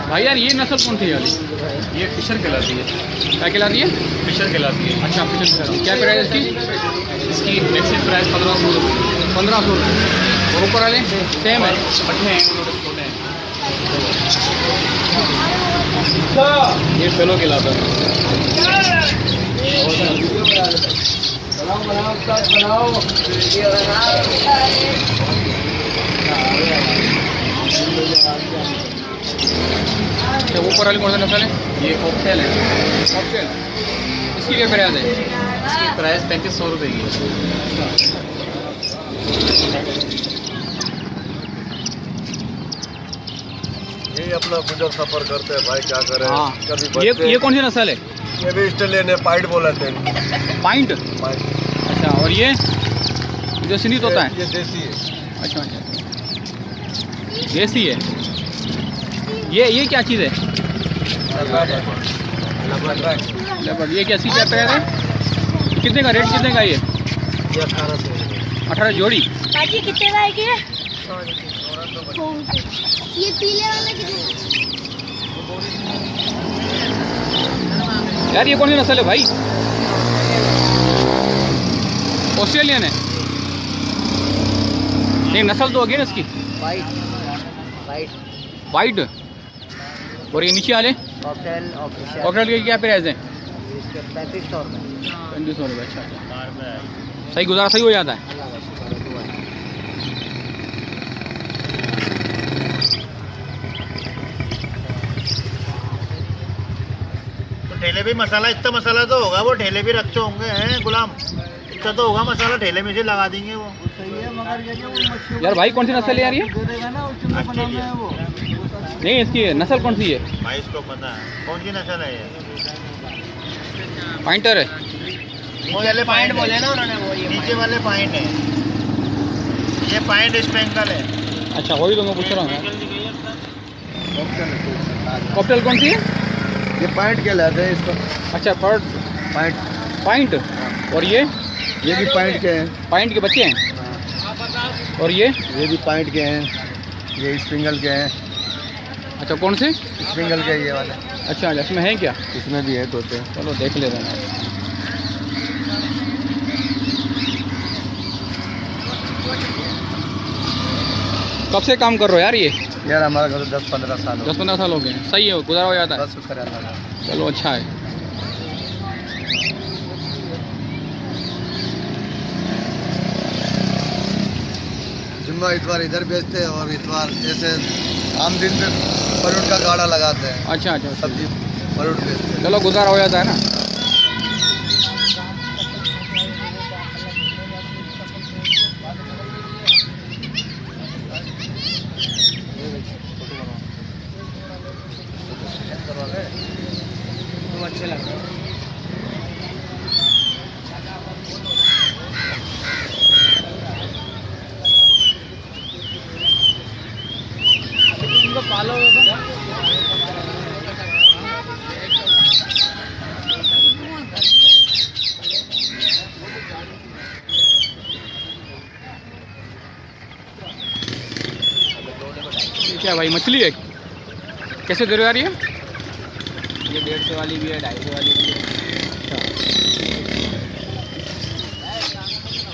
भाई यार ये नस्ल कौन थी यार? ये फिशर कहलाती है। क्या कहलाती है? फिशर कहलाती है। अच्छा फिशर कहलाती है। क्या प्राइस इसकी? इसकी फिक्स्ड प्राइस 1500 रुपये। 1500 रुपये। और ऊपर वाले सेम है? बट्टे हैं वो लोग छोटे हैं। ये फेलो कहलाता है। अच्छा ऊपर वाली कौन सा नस्ल है? ये कॉकटेल है। कॉकटेल। इसकी क्या प्राइस है? इसकी प्राइस 3500 रुपये की है। यही अपना गुजर सफर करते हैं भाई, क्या करें। हाँ। कभी ये कौन सी नस्ल है? ये भी ऑस्ट्रेलियन है, पाइट बोलते हैं। पाइंट। पाइट। अच्छा और ये जो सिंधी होता है? ये देसी है। अच्छा अच्छा देसी है। ये क्या चीज़ है? लेपर्ड। ये कैसी क्या प्राइस है? कितने का रेट कितने का ये? 18 जोड़ी। बाजी कितने का है ये? ये पीले वाला कितने? यार ये कौन सी नस्ल है भाई? ऑस्ट्रेलियन है। नहीं नस्ल तो होगी ना इसकी? वाइट। वाइट। और ये नीचे वाले कॉकटेल ऑफिशियल। कॉकटेल के क्या प्राइस है? इसके 3500 रुपये। 3500 रुपये। अच्छा सही गुजारा सही हो जाता है। ठेले पे मसाला, इतना मसाला तो होगा, वो ठेले भी रखे होंगे हैं गुलाम, इतना तो होगा मसाला, ठेले में से लगा देंगे वो। यार भाई कौन सी नस्ल है यार ये? ऑस्ट्रेलिया। नहीं इसकी नस्ल कौन सी है? भाई इसको पता है कौन सी नस्ल है ये? पॉइंटर है। नीचे वाले पॉइंट बोले ना उन्होंने, वो नीचे वाले पॉइंट है, ये पॉइंट स्पेंकल है। अच्छा वही तो मैं पूछ रहा हूँ। कॉकटेल कौन सी है? ये पाइट कहलाते हैं इसको। अच्छा पर्ड पाइट। पॉइंट। और ये भी पाइट के हैं। पॉइंट के बच्चे हैं। और ये भी पाइट के हैं। ये स्प्रिंगल के हैं। अच्छा कौन से? स्प्रिंगल के ये वाले। अच्छा इसमें है क्या? इसमें भी है तोते। चलो देख ले रहे हैं। कब से काम कर रहे हो यार ये? यार हमारा घर 10-15 साल हो 10-15 साल हो गए। सही है गुजारा हो जाता है। बस शुक्र है अल्लाह का। चलो अच्छा है। जुम्मा इतवार इधर बेचते हैं और इतवार जैसे आम दिन पे परोट का गाड़ा लगाते हैं। अच्छा अच्छा सब्जी परोट बेचते हैं। चलो गुजारा हो जाता है ना। अच्छे लग रहे हैं। इनको पालो क्या भाई मछली है? कैसे दे रहे हो यार ये? 150 वाली भी है, 250 वाली भी है।